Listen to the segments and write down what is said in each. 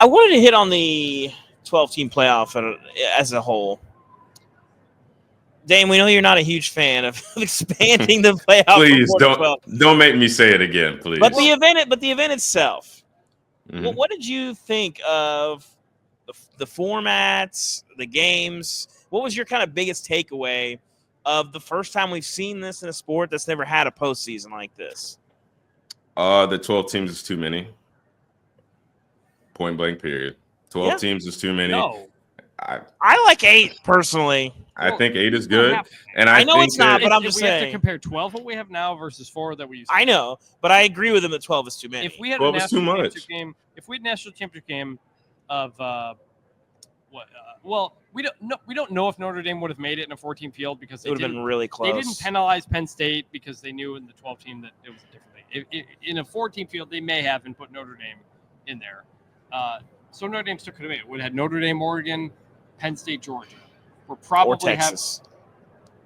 I wanted to hit on the 12-team playoff as a whole. Dame, we know you're not a huge fan of expanding the playoff. Please don't make me say it again, please. But the event itself. Mhm. What did you think of the formats, the games? What was your kind of biggest takeaway of the first time we've seen this in a sport that's never had a postseason like this? The 12 teams is too many. Point blank. Period. 12 teams is too many. No. I like 8 personally. I think 8 is good, and I know think it's not, that, but I'm just saying. We have to compare 12 what we have now versus 4 that we used to. I know, but I agree with him that 12 is too many. If we had 12 a is too national much. championship game, of well, we don't know if Notre Dame would have made it in a 14 field because it would have been really close. They didn't penalize Penn State because they knew in the 12 team that it was a different thing. In a 14 field, they may have and put Notre Dame in there. So Notre Dame still could have made it. Would have had Notre Dame, Oregon, Penn State, Georgia. We're probably or Texas.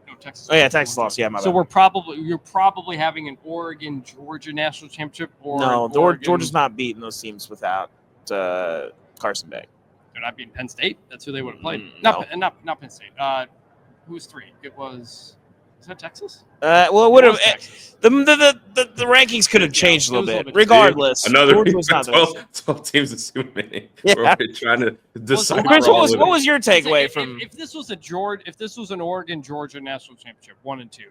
No, Texas. Oh yeah, Texas lost. Yeah, my so bad. you're probably having an Oregon Georgia national championship or no, Georgia's not beating those teams without Carson Beck. They're not beating Penn State. That's who they would have played. No. Not Penn State. Who was 3? It was. Is that Texas? Well, it would have. Texas. The rankings could have changed a little bit. Regardless, another Georgia was not 12 teams is too many. Yeah. We're trying to decide. Chris, what was your takeaway from? If this was an Oregon Georgia national championship 1 and 2,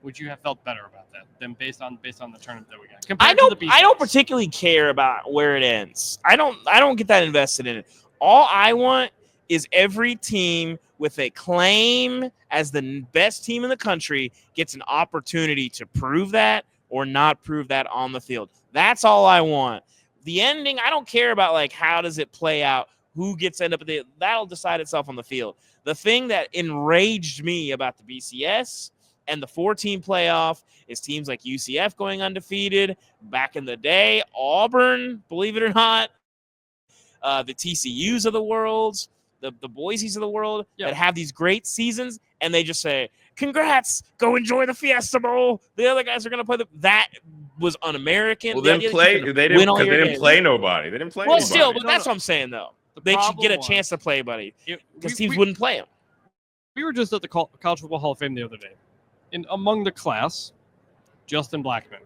would you have felt better about that than based on the tournament that we got? I don't particularly care about where it ends. I don't get that invested in it. All I want is every team with a claim as the best team in the country gets an opportunity to prove that or not prove that on the field. That's all I want. The ending, I don't care about like how does it play out, who gets end up at the, that'll decide itself on the field. The thing that enraged me about the BCS and the 4-team playoff is teams like UCF going undefeated. Back in the day, Auburn, believe it or not, the TCUs of the world, the Boise's of the world that have these great seasons, and they just say, congrats, go enjoy the Fiesta Bowl. The other guys are going to play that was un-American. Well, then play. They didn't play nobody. They didn't play anybody. Still, but that's what I'm saying, though. They should get a chance to play, buddy, because teams wouldn't play them. We were just at the College Football Hall of Fame the other day, and among the class, Justin Blackman,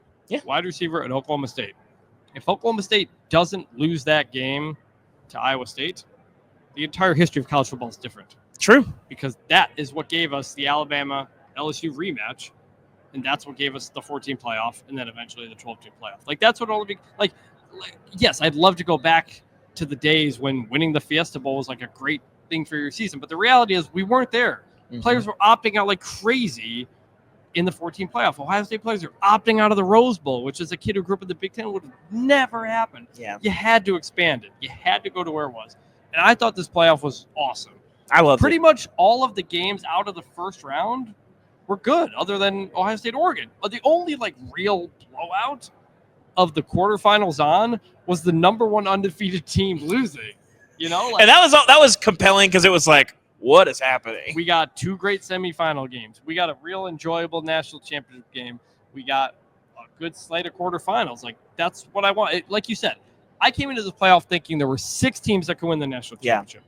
wide receiver at Oklahoma State. If Oklahoma State doesn't lose that game to Iowa State, the entire history of college football is different. True. Because that is what gave us the Alabama-LSU rematch, and that's what gave us the 14 playoff, and then eventually the 12-team playoff. Like, that's what all like, yes, I'd love to go back to the days when winning the Fiesta Bowl was like a great thing for your season, but the reality is we weren't there. Mm-hmm. Players were opting out like crazy in the 14 playoff. Ohio State players are opting out of the Rose Bowl, which is a kid who grew up in the Big Ten would have never happened. Yeah. You had to expand it. You had to go to where it was. And I thought this playoff was awesome. I love pretty much all of the games out of the first round were good, other than Ohio State, Oregon. But the only like real blowout of the quarterfinals on was the number 1 undefeated team losing. You know, like, and that was compelling because it was like, what is happening? We got 2 great semifinal games. We got a real enjoyable national championship game. We got a good slate of quarterfinals. Like, that's what I want. Like you said, I came into this playoff thinking there were 6 teams that could win the national championship.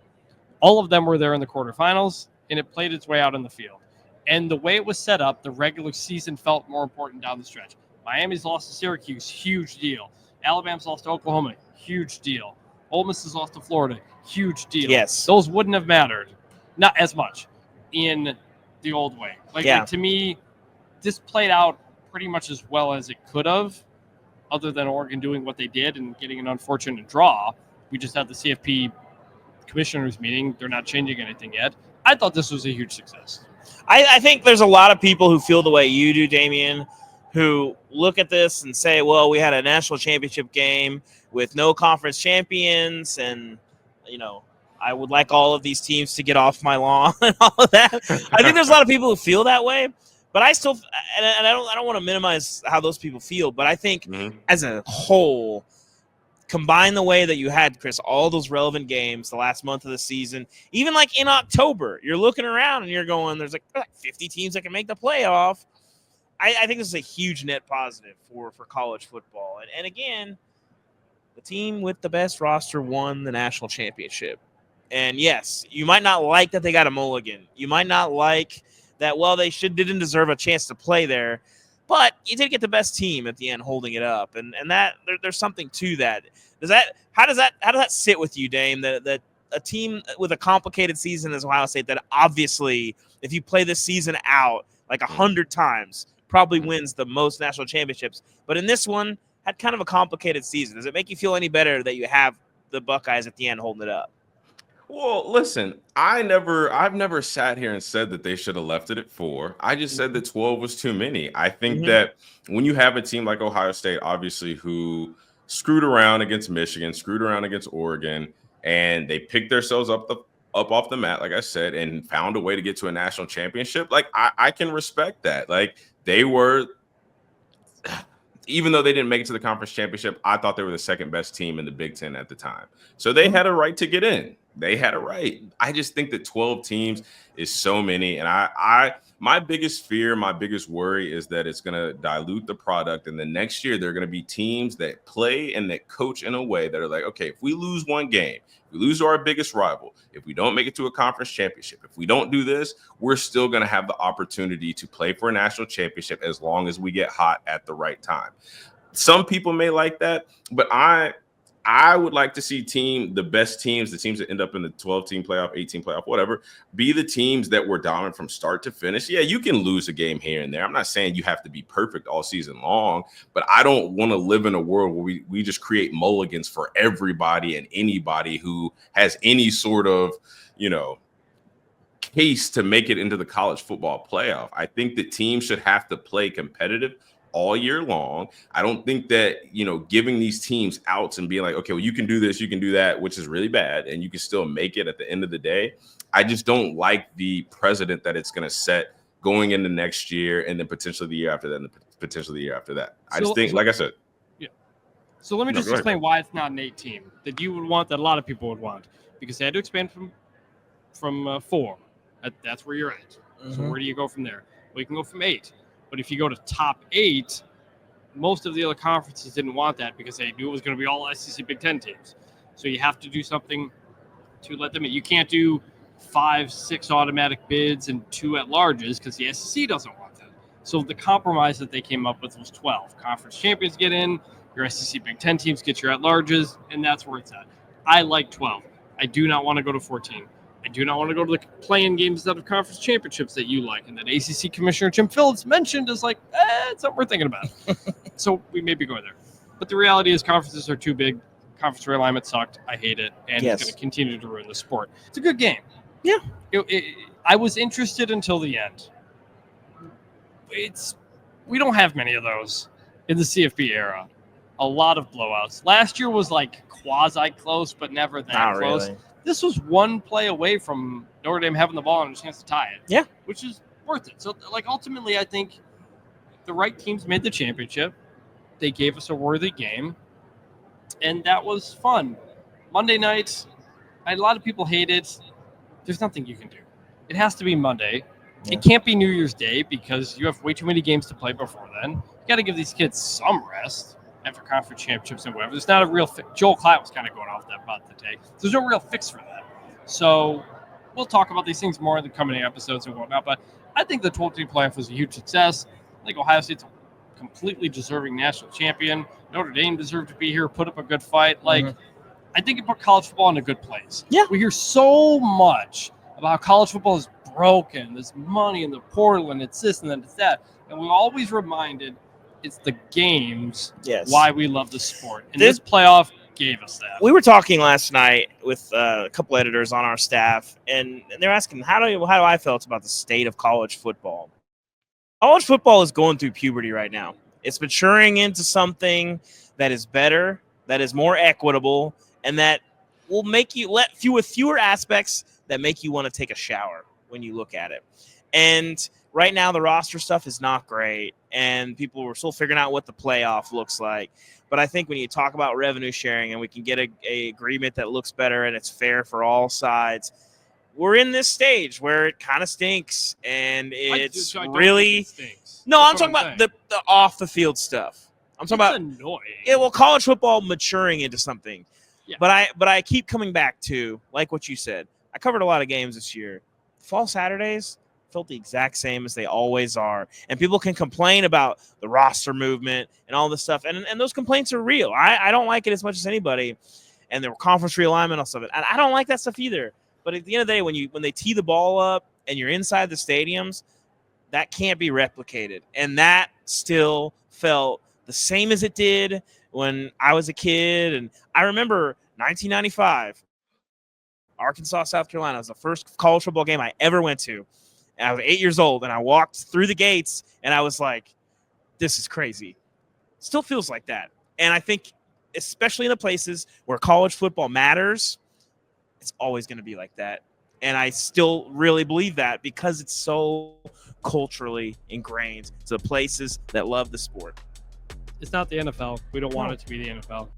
All of them were there in the quarterfinals, and it played its way out in the field. And the way it was set up, the regular season felt more important down the stretch. Miami's lost to Syracuse, huge deal. Alabama's lost to Oklahoma, huge deal. Ole Miss has lost to Florida, huge deal. Yes. Those wouldn't have mattered. Not as much in the old way. Like to me, this played out pretty much as well as it could have, other than Oregon doing what they did and getting an unfortunate draw. We just had the CFP commissioners meeting. They're not changing anything yet. I thought this was a huge success. I think there's a lot of people who feel the way you do, Damien, who look at this and say, well, we had a national championship game with no conference champions, and, you know, I would like all of these teams to get off my lawn and all of that. I think there's a lot of people who feel that way, but I still, and I don't want to minimize how those people feel, but I think as a whole, combine the way that you had, Chris, all those relevant games the last month of the season, even like in October, you're looking around and you're going, there's like 50 teams that can make the playoff. I think this is a huge net positive for college football. And again, the team with the best roster won the national championship. And yes, you might not like that they got a mulligan. You might not like that, well, they didn't deserve a chance to play there. But you did get the best team at the end holding it up. And that there's something to that. How does that sit with you, Dame? That a team with a complicated season as Ohio State that obviously, if you play this season out like 100 times, probably wins the most national championships. But in this one, had kind of a complicated season. Does it make you feel any better that you have the Buckeyes at the end holding it up? Well, listen, I've never sat here and said that they should have left it at 4. I just said that 12 was too many. I think that when you have a team like Ohio State, obviously, who screwed around against Michigan, screwed around against Oregon, and they picked themselves up off the mat, like I said, and found a way to get to a national championship, like I can respect that. Like they were, even though they didn't make it to the conference championship, I thought they were the second best team in the Big Ten at the time. So they had a right to get in. They had a right. I just think that 12 teams is so many. And my biggest fear, my biggest worry is that it's going to dilute the product. And the next year, there are going to be teams that play and that coach in a way that are like, okay, if we lose one game, if we lose to our biggest rival, if we don't make it to a conference championship, if we don't do this, we're still going to have the opportunity to play for a national championship as long as we get hot at the right time. Some people may like that, but I would like to see the best teams, the teams that end up in the 12-team playoff, 18 playoff, whatever, be the teams that were dominant from start to finish. Yeah, you can lose a game here and there. I'm not saying you have to be perfect all season long, but I don't want to live in a world where we just create mulligans for everybody and anybody who has any sort of, case to make it into the college football playoff. I think that teams should have to play competitive all year long. I don't think that, giving these teams outs and being like, okay, well, you can do this, you can do that, which is really bad, and you can still make it at the end of the day. I just don't like the precedent that it's going to set going into next year and then potentially the year after that and potentially the year after that. I just think, like I said. Yeah. So let me just explain why it's not an 8 team that you would want, that a lot of people would want, because they had to expand from 4. That's where you're at. So where do you go from there? Well, you can go from 8. But if you go to top 8, most of the other conferences didn't want that because they knew it was going to be all SEC Big Ten teams. So you have to do something to let them in. You can't do 5, 6 automatic bids and 2 at-larges because the SEC doesn't want that. So the compromise that they came up with was 12. Conference champions get in, your SEC Big Ten teams get your at-larges, and that's where it's at. I like 12. I do not want to go to 14. I do not want to go to the play-in games out of conference championships that you like, and that ACC Commissioner Jim Phillips mentioned is like, it's something we're thinking about. So we may be going there. But the reality is conferences are too big. Conference realignment sucked. I hate it, and it's going to continue to ruin the sport. It's a good game. Yeah. I was interested until the end. We don't have many of those in the CFB era. A lot of blowouts. Last year was like quasi-close, but never that Not close. really. This was one play away from Notre Dame having the ball and a chance to tie it. Yeah. Which is worth it. So, ultimately, I think the right teams made the championship. They gave us a worthy game. And that was fun. Monday night, a lot of people hate it. There's nothing you can do. It has to be Monday. Yeah. It can't be New Year's Day because you have way too many games to play before then. You got to give these kids some rest after conference championships and whatever. There's not a real fix. Joel Klatt was kind of going off that about today. There's no real fix for that. So we'll talk about these things more in the coming episodes and whatnot. But I think the 12-team playoff was a huge success. I think Ohio State's a completely deserving national champion. Notre Dame deserved to be here, put up a good fight. I think it put college football in a good place. Yeah. We hear so much about how college football is broken. There's money in the portal, and it's this and then it's that. And we're always reminded it's the games, why we love the sport. And this playoff gave us that. We were talking last night with a couple editors on our staff, and they're asking, how do I felt about the state of college football? College football is going through puberty right now. It's maturing into something that is better, that is more equitable, and that will make you with fewer aspects that make you want to take a shower when you look at it. And right now, the roster stuff is not great, and people are still figuring out what the playoff looks like. But I think when you talk about revenue sharing and we can get a agreement that looks better and it's fair for all sides, we're in this stage where it kind of stinks, and it's really – no, I'm talking about the off-the-field stuff. I'm talking about annoying. Yeah, well, college football maturing into something. Yeah. But I keep coming back to, like what you said. I covered a lot of games this year. Fall Saturdays felt the exact same as they always are. And people can complain about the roster movement and all this stuff. And those complaints are real. I don't like it as much as anybody. And the conference realignment and stuff. And I don't like that stuff either. But at the end of the day, when they tee the ball up and you're inside the stadiums, that can't be replicated. And that still felt the same as it did when I was a kid. And I remember 1995, Arkansas, South Carolina was the first college football game I ever went to. And I was 8 years old, and I walked through the gates, and I was like, this is crazy. Still feels like that. And I think, especially in the places where college football matters, it's always going to be like that. And I still really believe that because it's so culturally ingrained to the places that love the sport. It's not the NFL. We don't want it to be the NFL.